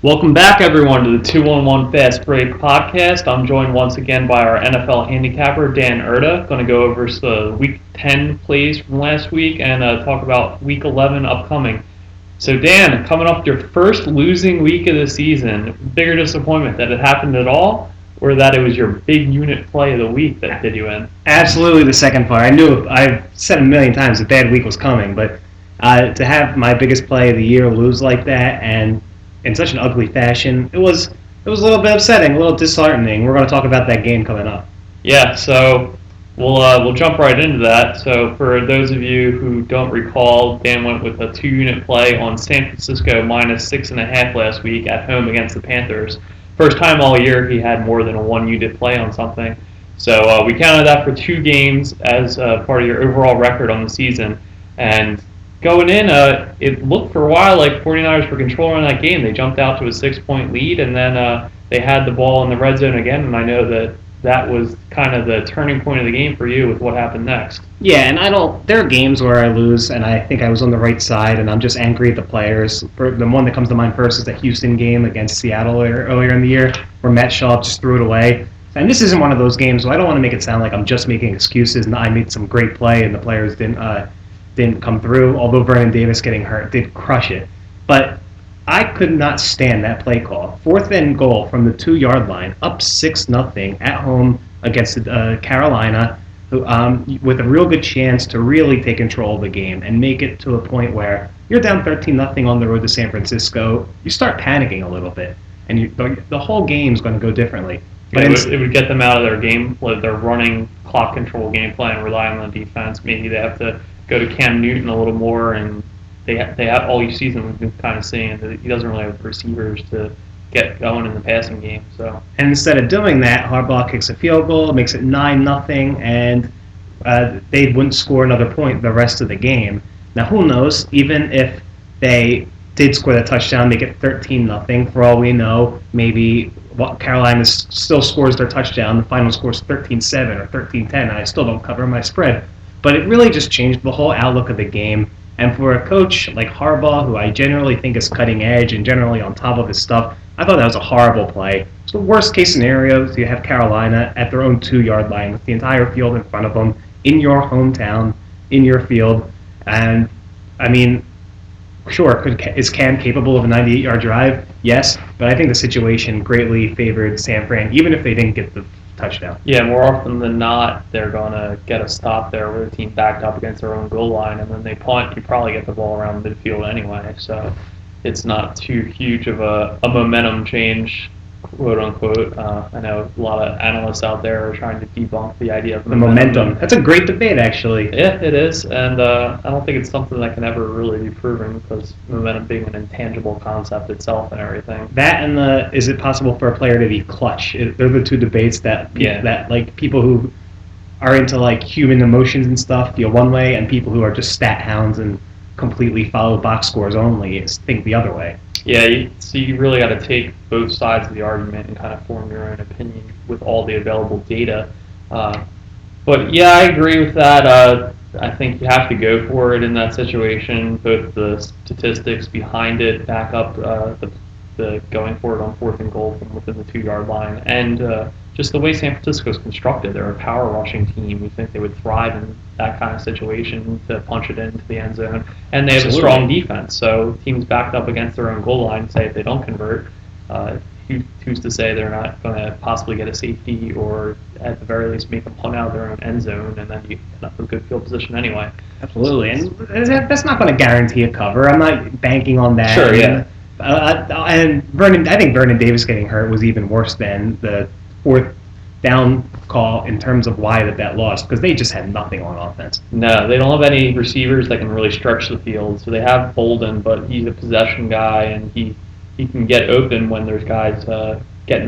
Welcome back, everyone, to the 2-on-1 Fast Break podcast. I'm joined once again by our NFL handicapper, Dan Erda. Going to go over the Week 10 plays from last week and talk about Week 11 upcoming. So, Dan, coming up your first losing week of the season, bigger disappointment that it happened at all, or that it was your big unit play of the week that did you in? Absolutely the second part. I've said a million times a bad week was coming, but to have my biggest play of the year lose like that and in such an ugly fashion, it was a little bit upsetting, a little disheartening. We're going to talk about that game coming up. Yeah, so we'll jump right into that. So for those of you who don't recall, Dan went with a 2-unit play on San Francisco minus 6.5 last week at home against the Panthers. First time all year he had more than a 1-unit play on something. So we counted that for 2 games as part of your overall record on the season. And going in, it looked for a while like 49ers were controlling that game. They jumped out to a 6-point lead, and then they had the ball in the red zone again. And I know that was kind of the turning point of the game for you with what happened next. Yeah, and there are games where I lose, and I think I was on the right side, and I'm just angry at the players. The one that comes to mind first is the Houston game against Seattle earlier in the year, where Matt Schaub just threw it away. And this isn't one of those games, so I don't want to make it sound like I'm just making excuses, and I made some great play, and the players didn't come through, although Vernon Davis getting hurt did crush it. But I could not stand that play call. 4th and goal from the 2-yard line, up 6-0 at home against Carolina, with a real good chance to really take control of the game and make it to a point where you're down 13-0 on the road to San Francisco. You start panicking a little bit, and the whole game's going to go differently. But it would get them out of their game, their running clock control game plan, relying on the defense. Maybe they have to go to Cam Newton a little more, and they have all season we've been kind of seeing that he doesn't really have the receivers to get going in the passing game. So and instead of doing that, Harbaugh kicks a field goal, makes it 9-0, and they wouldn't score another point the rest of the game. Now who knows? Even if they did score that touchdown, make it 13-0. For all we know, maybe Carolina still scores their touchdown. The final score is 13-7 or 13-10, and I still don't cover my spread. But it really just changed the whole outlook of the game. And for a coach like Harbaugh, who I generally think is cutting edge and generally on top of his stuff, I thought that was a horrible play. So the worst case scenario is you have Carolina at their own 2-yard line with the entire field in front of them, in your hometown, in your field. And, I mean, sure, is Cam capable of a 98-yard drive? Yes, but I think the situation greatly favored San Fran, even if they didn't get the touchdown. Yeah, more often than not, they're going to get a stop there where the team backed up against their own goal line, and then they punt. You probably get the ball around midfield anyway, so it's not too huge of a momentum change, quote unquote. I know a lot of analysts out there are trying to debunk the idea of momentum. That's a great debate, actually. Yeah, it is, and I don't think it's something that can ever really be proven because momentum being an intangible concept itself and everything. That and is it possible for a player to be clutch? They're the two debates that like people who are into like human emotions and stuff feel one way, and people who are just stat hounds and completely follow box scores only think the other way. Yeah, so you really got to take both sides of the argument and kind of form your own opinion with all the available data. But yeah, I agree with that. I think you have to go for it in that situation. Both the statistics behind it back up the going for it on 4th and goal from within the 2-yard line, and just the way San Francisco is constructed. They're a power rushing team. We think they would thrive in that kind of situation to punch it into the end zone. And they have a strong defense. So teams backed up against their own goal line, say if they don't convert, who's to say they're not going to possibly get a safety or at the very least make a punt out of their own end zone, and then you end up with a good field position anyway. Absolutely. And that's not going to guarantee a cover. I'm not banking on that. Sure, yeah. And I think Vernon Davis getting hurt was even worse than the 4th down call in terms of why that lost, because they just had nothing on offense. No, they don't have any receivers that can really stretch the field. So they have Bolden, but he's a possession guy, and he can get open when there's guys getting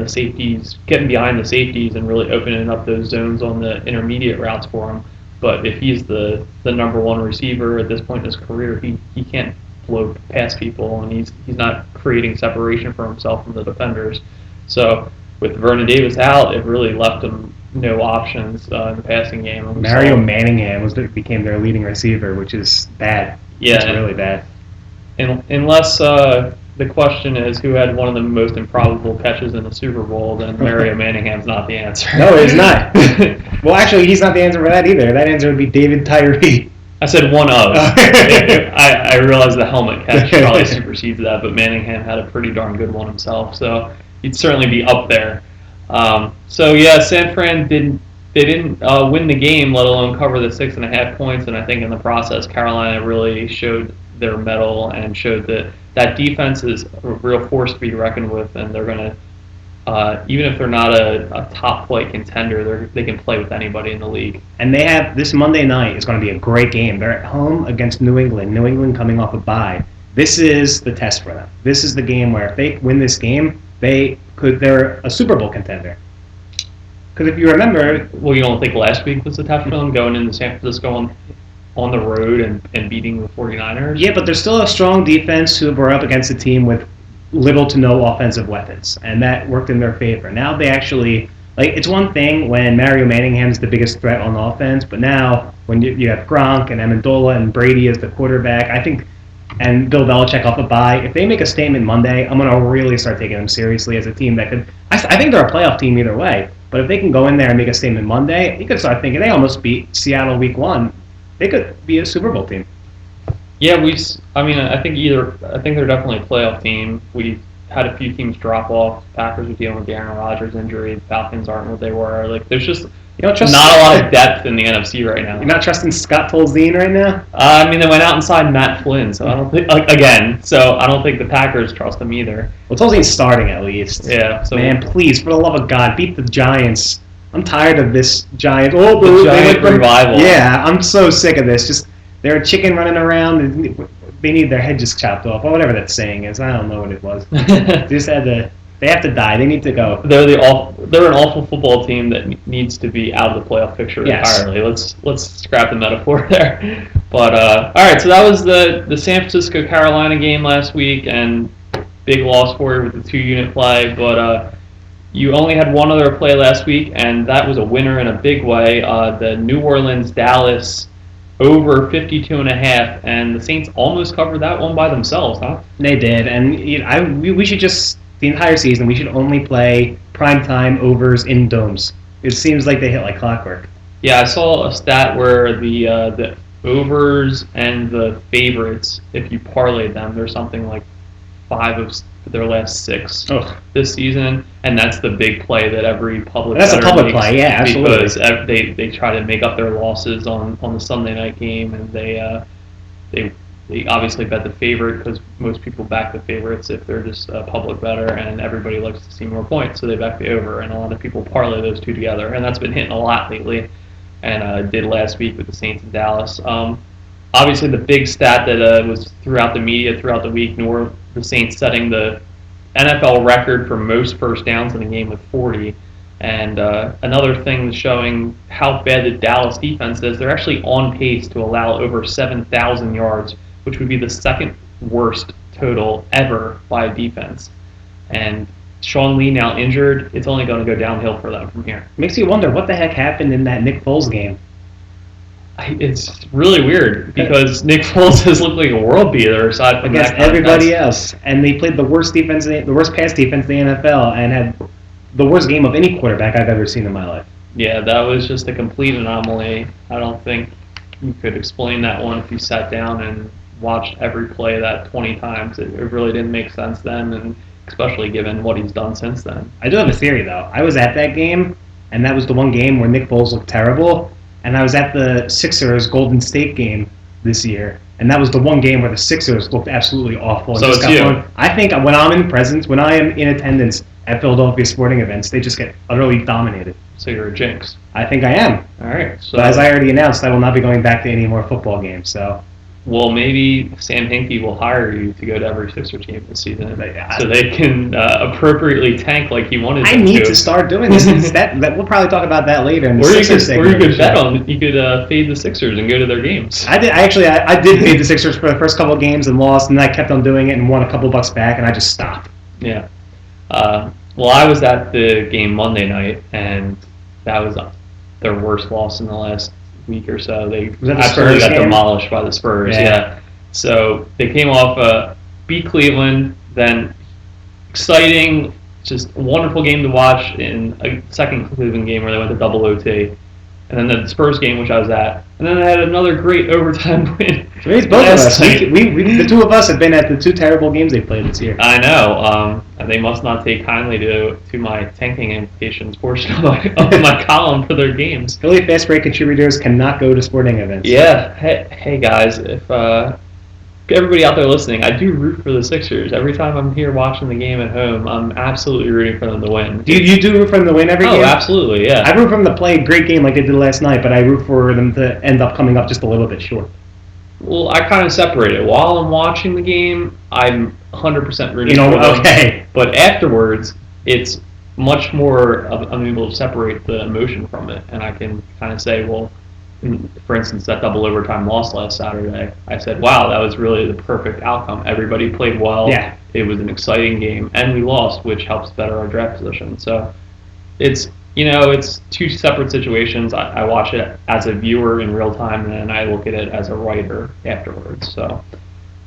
behind the safeties and really opening up those zones on the intermediate routes for him. But if he's the number one receiver at this point in his career, he can't float past people, and he's not creating separation for himself from the defenders. So with Vernon Davis out, it really left him no options in the passing game. Mario Manningham became their leading receiver, which is bad. Yeah, it's really bad. Unless the question is who had one of the most improbable catches in the Super Bowl, then Mario Manningham's not the answer. No, he's not. Well, actually, he's not the answer for that either. That answer would be David Tyree. I said one of. I realize the helmet catch probably supersedes that, but Manningham had a pretty darn good one himself, so he'd certainly be up there. So yeah, San Fran didn't win the game, let alone cover the 6.5 points, and I think in the process, Carolina really showed their mettle and showed that defense is a real force to be reckoned with, and they're going to, even if they're not a top flight contender, they can play with anybody in the league. And they have this Monday night is going to be a great game. They're at home against New England. New England coming off a bye. This is the test for them. This is the game where if they win this game, they're a Super Bowl contender. Because if you remember, well, you don't think last week was the test for them going into San Francisco on the road and beating the 49ers? Yeah, but there's still a strong defense who were up against a team with little to no offensive weapons, and that worked in their favor. Now they actually, it's one thing when Mario Manningham is the biggest threat on offense, but now when you have Gronk and Amendola and Brady as the quarterback, I think, and Bill Belichick off a bye, if they make a statement Monday, I'm going to really start taking them seriously as a team that could, I think they're a playoff team either way, but if they can go in there and make a statement Monday, you could start thinking they almost beat Seattle week 1. They could be a Super Bowl team. Yeah, I think they're definitely a playoff team. We had a few teams drop off. Packers are dealing with the Aaron Rodgers injury. The Falcons aren't what they were. There's just not a lot of depth in the NFC right now. You're not trusting Scott Tolzien right now? They went out and signed Matt Flynn, so I don't think I don't think the Packers trust him either. Well, Tolzien's starting at least. Yeah. So man, please, for the love of God, beat the Giants. I'm tired of this Giants. The Giant revival. Yeah, I'm so sick of this. Just they're a chicken running around. And they need their head just chopped off, or whatever that saying is. I don't know what it was. They have to die. They need to go. They're an awful football team that needs to be out of the playoff picture entirely. Let's scrap the metaphor there. But all right, so that was the San Francisco Carolina game last week, and big loss for you with the 2-unit play. But you only had one other play last week, and that was a winner in a big way. The New Orleans Dallas over 52.5, and the Saints almost covered that one by themselves, huh? They did, and we should just, the entire season, we should only play primetime overs in domes. It seems like they hit like clockwork. Yeah, I saw a stat where the overs and the favorites, if you parlayed them, there's something like 5 of their last 6 this season, and that's the big play that every public That's a public play, yeah, absolutely. Because they try to make up their losses on the Sunday night game, and they obviously bet the favorite because most people back the favorites if they're just a public bettor, and everybody likes to see more points, so they back the over, and a lot of people parlay those two together, and that's been hitting a lot lately, and did last week with the Saints in Dallas. Obviously, the big stat that was throughout the media throughout the week, the Saints setting the NFL record for most first downs in a game with 40. And another thing showing how bad the Dallas defense is, they're actually on pace to allow over 7,000 yards, which would be the second worst total ever by a defense. And Sean Lee now injured, it's only going to go downhill for them from here. Makes you wonder what the heck happened in that Nick Foles game. It's really weird because Nick Foles has looked like a world beater aside from against everybody else, and they played the worst pass defense in the NFL, and had the worst game of any quarterback I've ever seen in my life. Yeah, that was just a complete anomaly. I don't think you could explain that one if you sat down and watched every play of that 20 times. It really didn't make sense then, and especially given what he's done since then. I do have a theory though. I was at that game, and that was the one game where Nick Foles looked terrible. And I was at the Sixers Golden State game this year, and that was the one game where the Sixers looked absolutely awful. So it's you. I think when I'm in attendance at Philadelphia sporting events, they just get utterly dominated. So you're a jinx. I think I am. All right. So, but as I already announced, I will not be going back to any more football games. So. Well, maybe Sam Hinkie will hire you to go to every Sixers game this season, so they can appropriately tank like he wanted. I need to start doing this. that we'll probably talk about that later. In the Sixers or you could bet on. You could fade the Sixers and go to their games. I did fade the Sixers for the first couple of games and lost, and I kept on doing it and won a couple bucks back, and I just stopped. Yeah. Well, I was at the game Monday night, and that was their worst loss in the last week or so. They absolutely got demolished by the Spurs. Yeah. So they came off beat Cleveland, then exciting, just a wonderful game to watch in a second Cleveland game where they went to double OT. And then the Spurs game, which I was at. And then they had another great overtime win. So it's both of us. We, the two of us have been at the two terrible games they played this year. I know. And they must not take kindly to my tanking implications portion of my column for their games. Philly Fast Break contributors cannot go to sporting events. Yeah. Hey guys, if everybody out there listening, I do root for the Sixers. Every time I'm here watching the game at home, I'm absolutely rooting for them to win. You do root for them to win every game? Oh, absolutely, yeah. I root for them to play a great game like they did last night, but I root for them to end up coming up just a little bit short. Well, I kind of separate it. While I'm watching the game, I'm 100% rooting for them. Okay. But afterwards, it's much more, I'm able to separate the emotion from it, and I can kind of say, well, for instance, that double overtime loss last Saturday, I said, wow, that was really the perfect outcome. Everybody played well. Yeah. It was an exciting game, and we lost, which helps better our draft position. So it's two separate situations. I watch it as a viewer in real time, and then I look at it as a writer afterwards. So,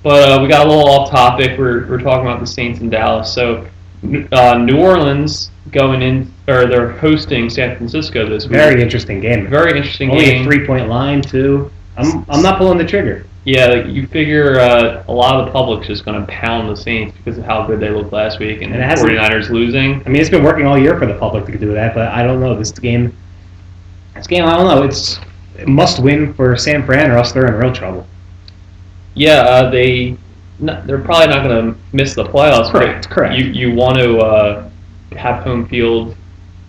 but we got a little off topic. We're talking about the Saints in Dallas. So New Orleans they're hosting San Francisco this week. Very interesting game. Very interesting Only game. Only a 3-point line too. I'm not pulling the trigger. Yeah, you figure a lot of the public's just going to pound the Saints because of how good they looked last week, and the 49ers losing. I mean, it's been working all year for the public to do that, but I don't know. This game, I don't know. It's a must win for San Fran, or else they're in real trouble. Yeah, they're probably not going to miss the playoffs. Correct. You want to have home field,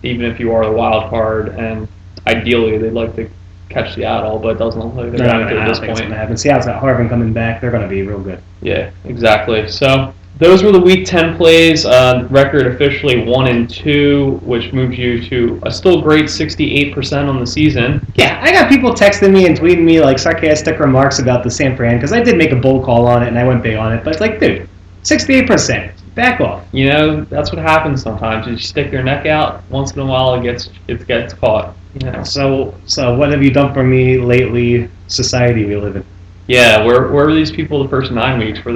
even if you are the wild card, and ideally they'd like to catch Seattle, but it doesn't look like they're going to at this point. Seattle's got Harvin coming back. They're going to be real good. Yeah, exactly. So those were the Week 10 plays. Record officially 1-2, which moves you to a still great 68% on the season. Yeah, I got people texting me and tweeting me like sarcastic remarks about the San Fran, because I did make a bold call on it and I went big on it, but it's like, dude, 68%. Back off. That's what happens sometimes. You stick your neck out. Once in a while, it gets caught. So what have you done for me lately? Society we live in. Yeah, where were these people the first 9 weeks? Were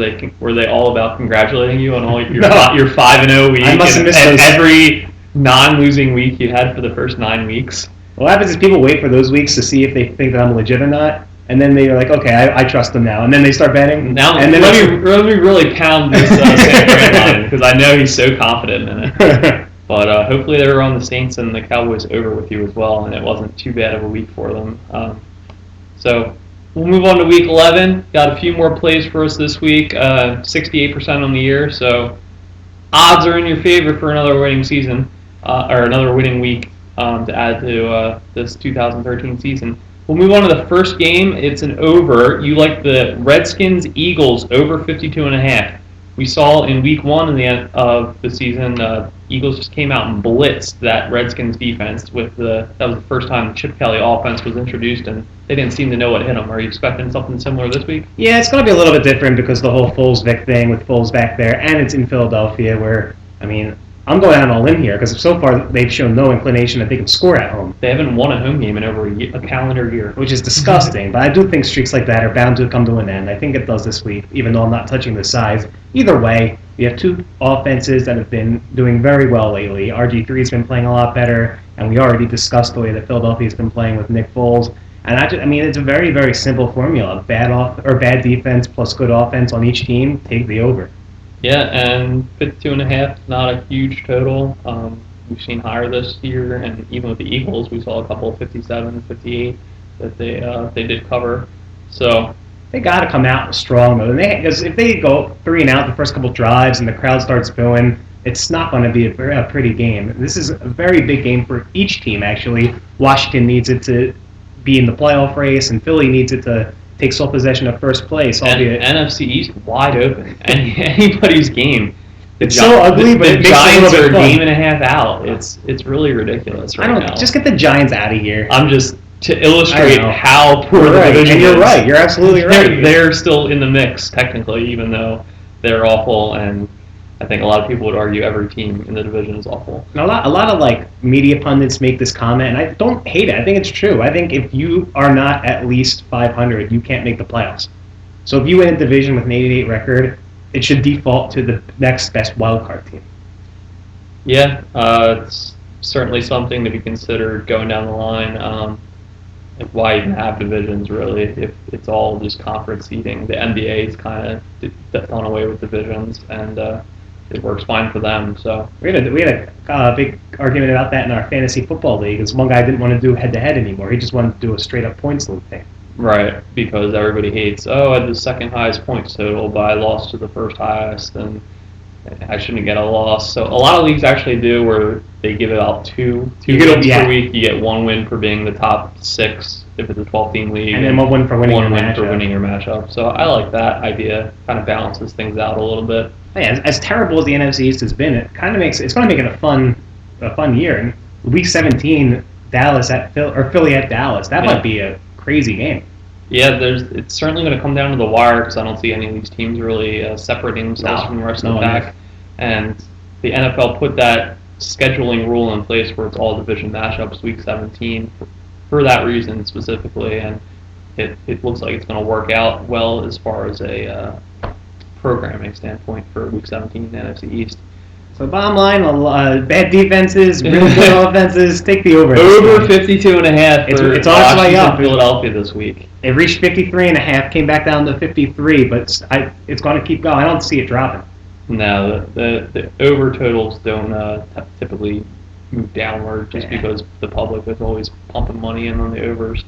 they all about congratulating you on all your 5-0 week? I must have missed and those. Every non-losing week you had for the first 9 weeks. What happens is people wait for those weeks to see if they think that I'm legit or not. And then they're like, okay, I trust them now. And then they start betting. Now, and then let me really pound this San Fran line, because I know he's so confident in it. But hopefully they were on the Saints and the Cowboys over with you as well, and it wasn't too bad of a week for them. So we'll move on to Week 11. Got a few more plays for us this week, 68% on the year. So odds are in your favor for another winning season, or another winning week to add to this 2013 season. We'll move on to the first game. It's an over. You like the Redskins-Eagles over 52.5. We saw in Week 1 in the end of the season, Eagles just came out and blitzed that Redskins defense. That was the first time the Chip Kelly offense was introduced, and they didn't seem to know what hit them. Are you expecting something similar this week? Yeah, it's going to be a little bit different because the whole Foles-Vic thing with Foles back there, and it's in Philadelphia where, I mean, I'm going out on a limb here because so far they've shown no inclination that they can score at home. They haven't won a home game in over a calendar year. Which is disgusting, but I do think streaks like that are bound to come to an end. I think it does this week, even though I'm not touching the sides. Either way, we have two offenses that have been doing very well lately. RG3's been playing a lot better, and we already discussed the way that Philadelphia's been playing with Nick Foles. And I mean, it's a very, very simple formula. Bad defense plus good offense on each team, take the over. Yeah, and 52.5, not a huge total. We've seen higher this year, and even with the Eagles, we saw a couple of 57, 58 that they did cover. So they got to come out strong though. Because if they go 3-and-out the first couple drives and the crowd starts booing, it's not going to be a pretty game. This is a very big game for each team. Actually, Washington needs it to be in the playoff race, and Philly needs it to take sole possession of first place. NFC East wide open. Anybody's game. It's so ugly, but the Giants are a game and a half out. It's really ridiculous right now. Just get the Giants out of here. I'm just to illustrate how poor the division is. And you're right. You're absolutely right. They're still in the mix technically, even though they're awful. And I think a lot of people would argue every team in the division is awful. And a lot of like media pundits make this comment, and I don't hate it. I think it's true. I think if you are not at least 500, you can't make the playoffs. So if you win a division with an 88 record, it should default to the next best wild card team. Yeah, it's certainly something to be considered going down the line. Why even have divisions, really, if it's all just conference seeding? The NBA's kind of done away with divisions, and it works fine for them. So we had a big argument about that in our fantasy football league. Because one guy didn't want to do head-to-head anymore. He just wanted to do a straight-up points league thing. Right, because everybody hates, I had the second highest points total, but I lost to the first highest, and I shouldn't get a loss. So a lot of leagues actually do where they give it out two wins per week. You get one win for being the top 6 if it's a 12-team league, and then one win for winning your matchup. for winning your matchup. So I like that idea. Kind of balances things out a little bit. Yeah, as terrible as the NFC East has been, it's going to make it a fun year. And Week 17, Philly at Dallas. That might be a crazy game. Yeah, it's certainly going to come down to the wire because I don't see any of these teams really separating themselves from the rest of the pack. And the NFL put that scheduling rule in place where it's all division matchups Week 17 for that reason specifically, and it looks like it's going to work out well as far as a programming standpoint for Week 17 in the NFC East. So bottom line, bad defenses, really good offenses. Take the over. Over 52.5 for it's on its way up. Philadelphia this week. It reached 53.5, came back down to 53, but it's going to keep going. I don't see it dropping. No, the over totals don't typically move downward just because the public is always pumping money in on the overs.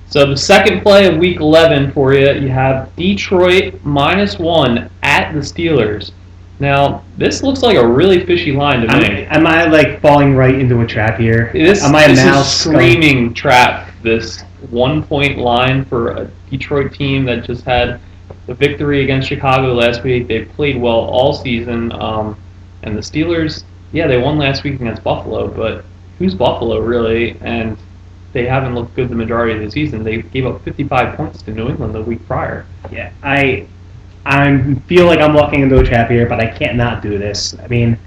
So the second play of Week 11 for you have Detroit -1 at the Steelers. Now, this looks like a really fishy line to me. Am I like falling right into a trap here? This is a screaming trap, this 1-point line for a Detroit team that just had the victory against Chicago last week. They played well all season. And the Steelers, they won last week against Buffalo, but who's Buffalo really? And they haven't looked good the majority of the season. They gave up 55 points to New England the week prior. Yeah, I feel like I'm walking into a trap here, but I can't not do this. I mean,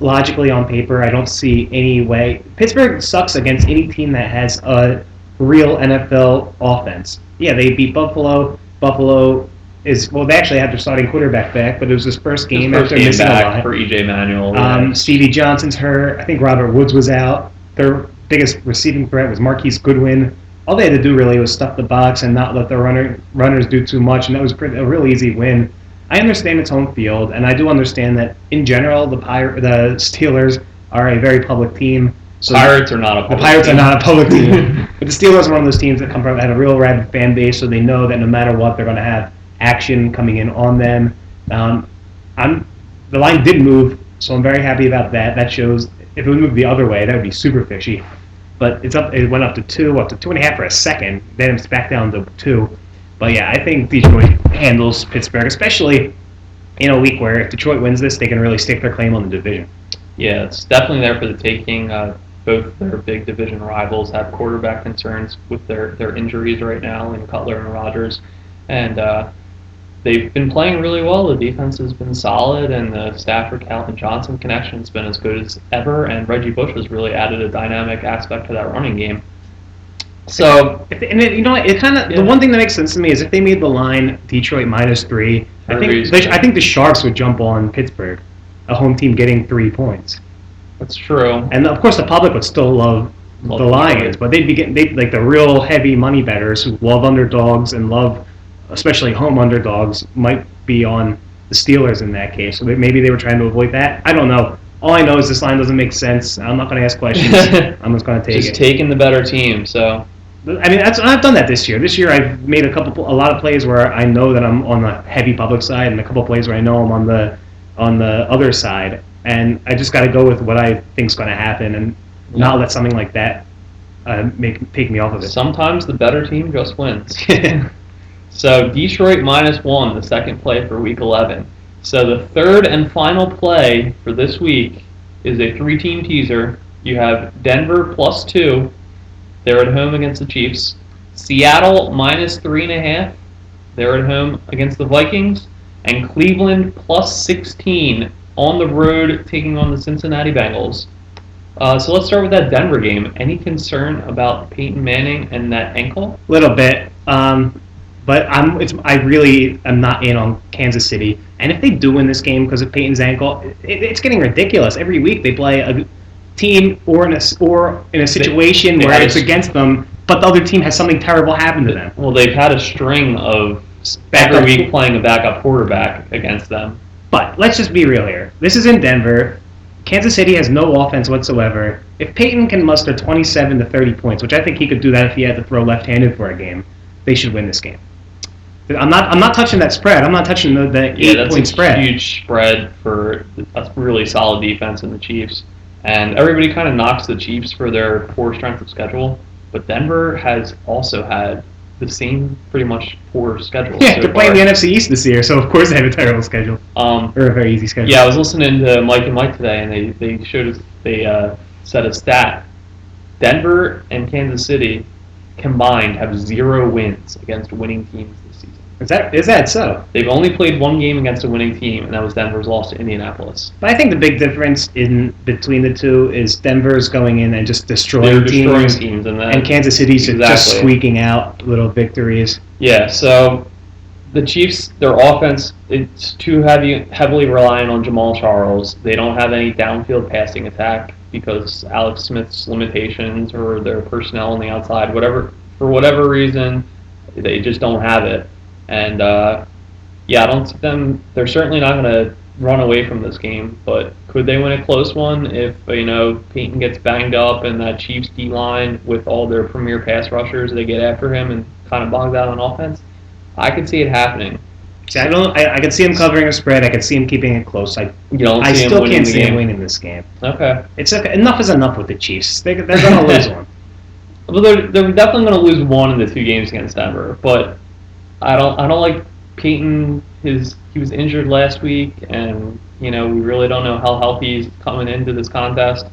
logically on paper, I don't see any way. Pittsburgh sucks against any team that has a real NFL offense. Yeah, they beat Buffalo. Buffalo they actually had their starting quarterback back, but it was his first game after missing a lot. For E.J. Manuel. Stevie Johnson's hurt. I think Robert Woods was out. Their biggest receiving threat was Marquise Goodwin. All they had to do really was stuff the box and not let the runners do too much, and that was a real easy win. I understand it's home field, and I do understand that in general the Steelers are a very public team. So Pirates are not a public team. The Pirates are not a public team. But the Steelers are one of those teams that had a real rabid fan base, so they know that no matter what, they're going to have action coming in on them. The line did move, so I'm very happy about that. That shows if it would move the other way, that would be super fishy. But it's up. It went up to 2.5 for a second. Then it's back down to 2. But yeah, I think Detroit handles Pittsburgh, especially in a week where if Detroit wins this, they can really stake their claim on the division. Yeah, it's definitely there for the taking. Both their big division rivals have quarterback concerns with their injuries right now in Cutler and Rodgers, and they've been playing really well. The defense has been solid, and the Stafford-Calvin Johnson connection has been as good as ever, and Reggie Bush has really added a dynamic aspect to that running game. So, the one thing that makes sense to me is if they made the line Detroit -3, I think the Sharks would jump on Pittsburgh, a home team getting 3 points. That's true. And of course, the public would still love the Lions, but they'd be getting like the real heavy money bettors who love underdogs and love, especially home underdogs, might be on the Steelers in that case. So maybe they were trying to avoid that. I don't know. All I know is this line doesn't make sense. I'm not going to ask questions. I'm just going to take it. Just taking the better team. So, I mean, I've done that this year. This year, I've made a lot of plays where I know that I'm on the heavy public side, and a couple of plays where I know I'm on the other side. And I just got to go with what I think's going to happen, and not let something like that take me off of it. Sometimes the better team just wins. So Detroit -1, the second play for Week 11. So the third and final play for this week is a 3-team teaser. You have Denver +2. They're at home against the Chiefs. Seattle -3.5. They're at home against the Vikings. And Cleveland +16 on the road taking on the Cincinnati Bengals. So let's start with that Denver game. Any concern about Peyton Manning and that ankle? A little bit. But I really am not in on Kansas City. And if they do win this game because of Peyton's ankle, it's getting ridiculous. Every week they play a team or in a situation where it's against them, but the other team has something terrible happen to them. Well, they've had a string of every week playing a backup quarterback against them. But let's just be real here. This is in Denver. Kansas City has no offense whatsoever. If Peyton can muster 27 to 30 points, which I think he could do that if he had to throw left-handed for a game, they should win this game. I'm not touching that spread. I'm not touching the 8-point spread. That's a huge spread for a really solid defense in the Chiefs. And everybody kind of knocks the Chiefs for their poor strength of schedule, but Denver has also had the same pretty much poor schedule. Yeah, they're playing the NFC East this year, so of course they have a terrible schedule. Or a very easy schedule. Yeah, I was listening to Mike and Mike today, and they showed us, they said a stat. Denver and Kansas City combined have 0 wins against winning teams this season. Is that so? They've only played 1 game against a winning team, and that was Denver's loss to Indianapolis. But I think the big difference between the two is Denver's going in and just destroying teams and Kansas City's just squeaking out little victories. Yeah, so the Chiefs, their offense, it's too heavily reliant on Jamal Charles. They don't have any downfield passing attack because Alex Smith's limitations or their personnel on the outside, for whatever reason, they just don't have it. And I don't see them. They're certainly not going to run away from this game, but could they win a close one if Peyton gets banged up and that Chiefs D line with all their premier pass rushers, they get after him and kind of bog out on offense? I could see it happening. See, I could see him covering a spread. I could see him keeping it close. I still can't see him winning this game. Okay. It's okay. Enough is enough with the Chiefs. They're going to lose one. Well, they're definitely going to lose one in the 2 games against Denver, but I don't like Peyton. He was injured last week, and we really don't know how healthy he's coming into this contest.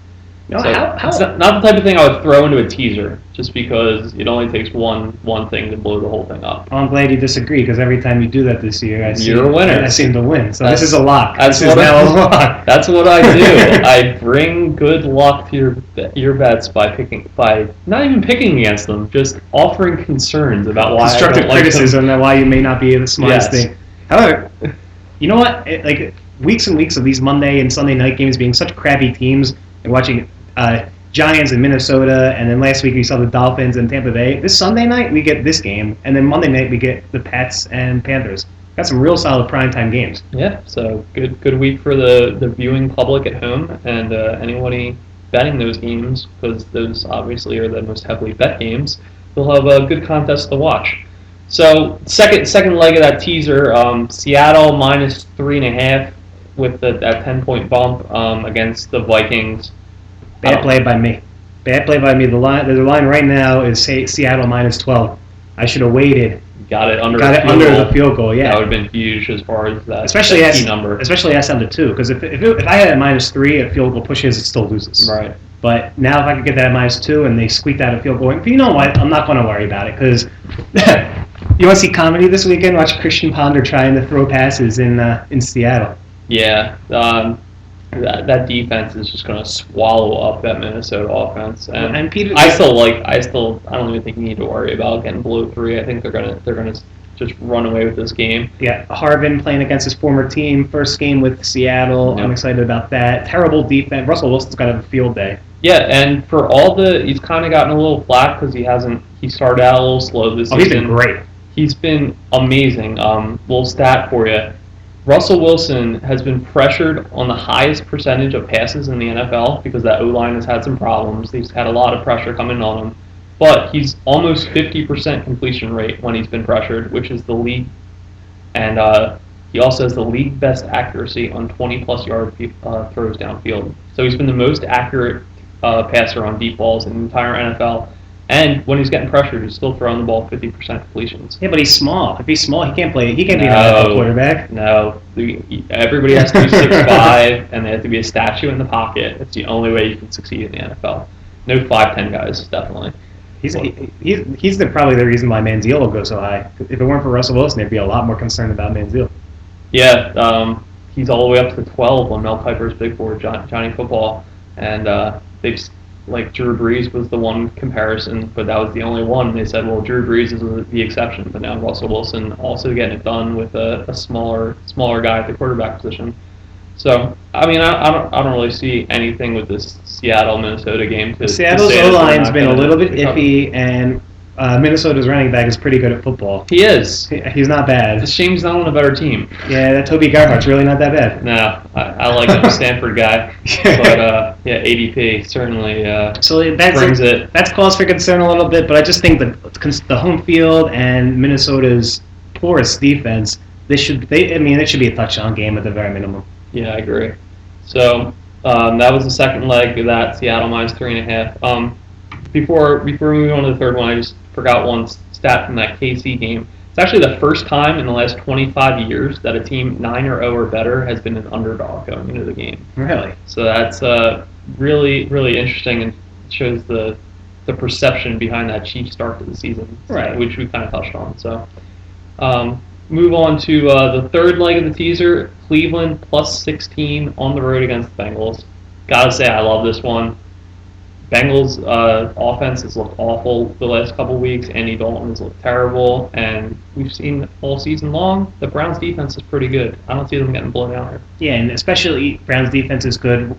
It's not the type of thing I would throw into a teaser, just because it only takes one thing to blow the whole thing up. Well, I'm glad you disagree, because every time you do that this year, you're a winner. I seem to win. So this is a lock. That's what I do. I bring good luck to your bets by not even picking against them, just offering concerns about why constructive criticism and why you may not be the smartest thing. However, you know what? Weeks and weeks of these Monday and Sunday night games being such crappy teams, and watching Giants and Minnesota, and then last week we saw the Dolphins and Tampa Bay. This Sunday night we get this game, and then Monday night we get the Pats and Panthers. Got some real solid primetime games. Yeah, so good week for the viewing public at home, and anybody betting those games, because those obviously are the most heavily bet games. They'll have a good contest to watch. So second leg of that teaser, Seattle minus 3.5 with that 10-point bump against the Vikings. Bad play by me. The line right now is Seattle minus 12. I should have waited. Got it under the field goal. Yeah, that would have been huge as far as that key number. Especially S under 2, because if I had it at minus 3, a field goal pushes, it still loses. Right. But now if I could get that at minus 2 and they squeaked out a field goal, but you know what? I'm not going to worry about it, because you want to see comedy this weekend? Watch Christian Ponder trying to throw passes in Seattle. Yeah, that defense is just going to swallow up that Minnesota offense, and I don't even think you need to worry about getting below 3. I think they're gonna just run away with this game. Yeah, Harvin playing against his former team, first game with Seattle. Yep. I'm excited about that. Terrible defense. Russell Wilson's got to have a field day. Yeah, and for he's kind of gotten a little flack because he started out a little slow this season. He's been great. He's been amazing. Little stat for you. Russell Wilson has been pressured on the highest percentage of passes in the NFL because that O-line has had some problems. He's had a lot of pressure coming on him. But he's almost 50% completion rate when he's been pressured, which is the league. And he also has the league best accuracy on 20-plus yard throws downfield. So he's been the most accurate passer on deep balls in the entire NFL. And when he's getting pressured, he's still throwing the ball 50% completions. Yeah, but he's small. If he's small, he can't play. He can't be an NFL quarterback. No, everybody has to be 6'5", and they have to be a statue in the pocket. It's the only way you can succeed in the NFL. No 5'10" guys, definitely. He's probably the reason why Manziel will go so high. If it weren't for Russell Wilson, they'd be a lot more concerned about Manziel. Yeah, he's all the way up to 12 on Mel Kiper's big board, Johnny Football, and like Drew Brees was the one comparison, but that was the only one. They said, well, Drew Brees is the exception, but now Russell Wilson also getting it done with a smaller guy at the quarterback position. So, I mean, I don't really see anything with this Seattle-Minnesota game. Seattle's O-line's been a little bit iffy, and Minnesota's running back is pretty good at football. He is. He's not bad. It's a shame he's not on a better team. Yeah, that Toby Gerhart's really not that bad. No, I like him, Stanford guy. But, yeah, ADP certainly so brings it. That's cause for concern a little bit, but I just think that the home field and Minnesota's porous defense, it should be a touchdown game at the very minimum. Yeah, I agree. So that was the second leg of that, Seattle minus 3.5. Before we move on to the third one, I just forgot one stat from that KC game. It's actually the first time in the last 25 years that a team 9-0 or better has been an underdog going into the game. Really? So that's really, really interesting and shows the perception behind that Chiefs start to the season, right? Which we kind of touched on. So move on to the third leg of the teaser, Cleveland plus 16 on the road against the Bengals. Gotta say, I love this one. Bengals offense has looked awful the last couple weeks. Andy Dalton has looked terrible, and we've seen all season long the Browns defense is pretty good. I don't see them getting blown out here. Yeah, and especially Browns defense is good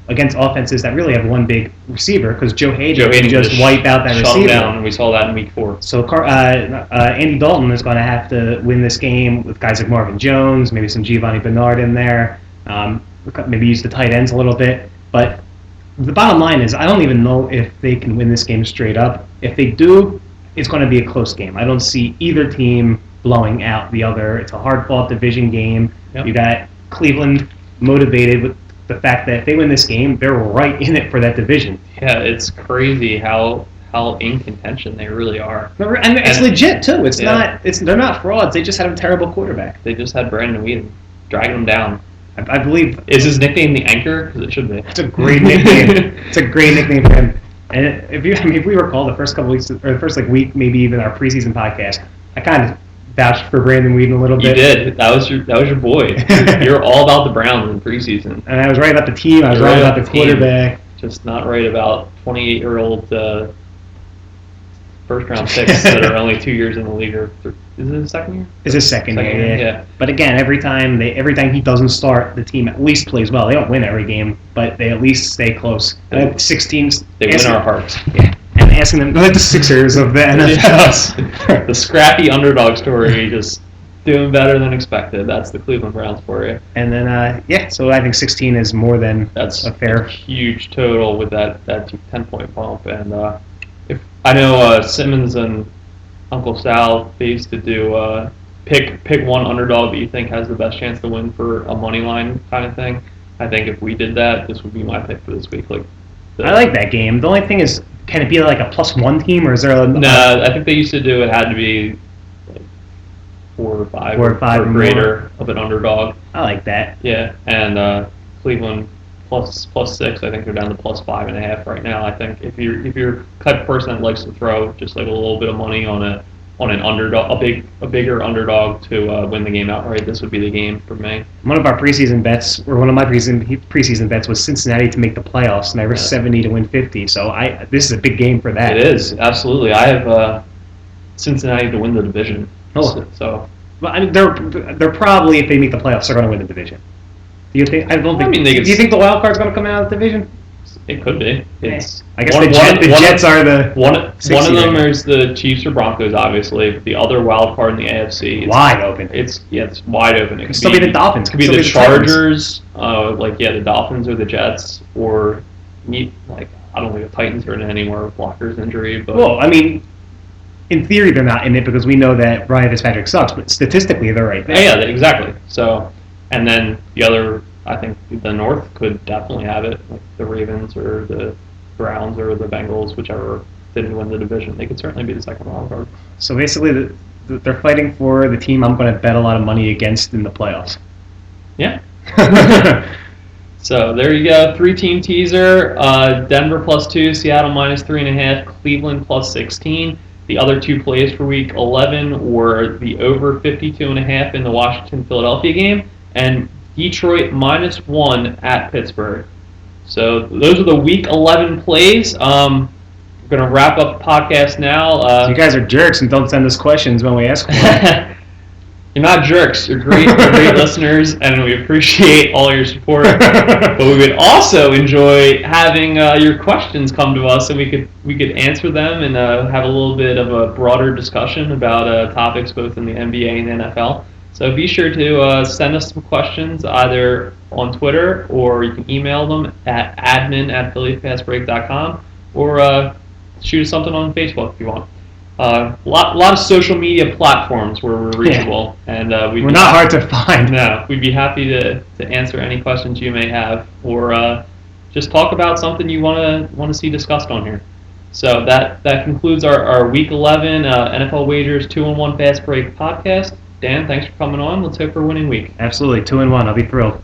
against offenses that really have one big receiver, because Joe Hayden can just wipe out that receiver. Down, and we saw that in Week 4. So Andy Dalton is going to have to win this game with guys like Marvin Jones, maybe some Giovanni Bernard in there, maybe use the tight ends a little bit, but the bottom line is, I don't even know if they can win this game straight up. If they do, it's going to be a close game. I don't see either team blowing out the other. It's a hard-fought division game. Yep. You got Cleveland motivated with the fact that if they win this game, they're right in it for that division. Yeah, it's crazy how in contention they really are. And it's legit, too. They're not frauds. They just had a terrible quarterback. They just had Brandon Weeden dragging them down. I believe. Is his nickname the Anchor? Because it should be. It's a great nickname. It's a great nickname for him. And if we recall the first couple weeks, or the first week, maybe even our preseason podcast, I kind of vouched for Brandon Weeden a little bit. You did. That was your boy. You're all about the Browns in preseason. And I was right about the team. I was right about the quarterback. Just not right about 28-year-old first-round picks that are only 2 years in the league. Is it his second year? It's his second year, yeah. But again, every time he doesn't start, the team at least plays well. They don't win every game, but they at least stay close. 6 teams. They win our hearts. Yeah. And asking them, like the Sixers of the NFL. Yes. The scrappy underdog story, just doing better than expected. That's the Cleveland Browns for you. And then, so I think 16 is more than a fair. Huge total with that 10-point bump. And if I know Simmons and Uncle Sal, they used to do pick one underdog that you think has the best chance to win for a money line kind of thing. I think if we did that, this would be my pick for this week. I like that game. The only thing is, can it be like a +1 team, or is there No, I think they used to do it had to be like 4 or 5 or greater of an underdog. I like that. Yeah, and Cleveland plus 6. I think they're down to +5.5 right now. I think if you're the type of person that likes to throw just like a little bit of money on an underdog, a bigger underdog to win the game outright, this would be the game for me. One of my preseason bets was Cincinnati to make the playoffs, and I risked 70 to win 50. So this is a big game for that. It is, absolutely. I have Cincinnati to win the division. Oh, so. Well, I mean, they're probably, if they make the playoffs, they're going to win the division. Do you think? Do you think the wild card's going to come out of the division? It could be. I guess the Jets are the one of them is the Chiefs or Broncos, obviously. The other wild card in the AFC, wide open. It's wide open. It could still be the Dolphins. It could be the Chargers, the Dolphins or the Jets, or I don't think the Titans are in it anymore with Walker's injury. But well, I mean, in theory they're not in it because we know that Ryan Fitzpatrick sucks, but statistically they're right there. Yeah, exactly. So, and then the other. I think the North could definitely have it, like the Ravens or the Browns or the Bengals, whichever didn't win the division. They could certainly be the second wild card. So basically, they're fighting for the team I'm going to bet a lot of money against in the playoffs. Yeah. So there you go, 3-team teaser. Denver +2, Seattle -3.5, Cleveland +16. The other 2 plays for Week 11 were the over 52.5 in the Washington-Philadelphia game, and Detroit -1 at Pittsburgh. So those are the Week 11 plays. We're going to wrap up the podcast now. You guys are jerks and don't send us questions when we ask for them. You're not jerks. You're great listeners, and we appreciate all your support. But we would also enjoy having your questions come to us, so we could answer them and have a little bit of a broader discussion about topics both in the NBA and NFL. So be sure to send us some questions either on Twitter, or you can email them at admin@phillyfastbreak.com, or shoot us something on Facebook if you want. Lot of social media platforms where we're reachable, and we're not hard to find. No, we'd be happy to answer any questions you may have, or just talk about something you want to see discussed on here. So that concludes our Week 11 NFL Wagers 2-1 Fast Break podcast. Dan, thanks for coming on. Let's hope for a winning week. Absolutely, 2-1. I'll be thrilled.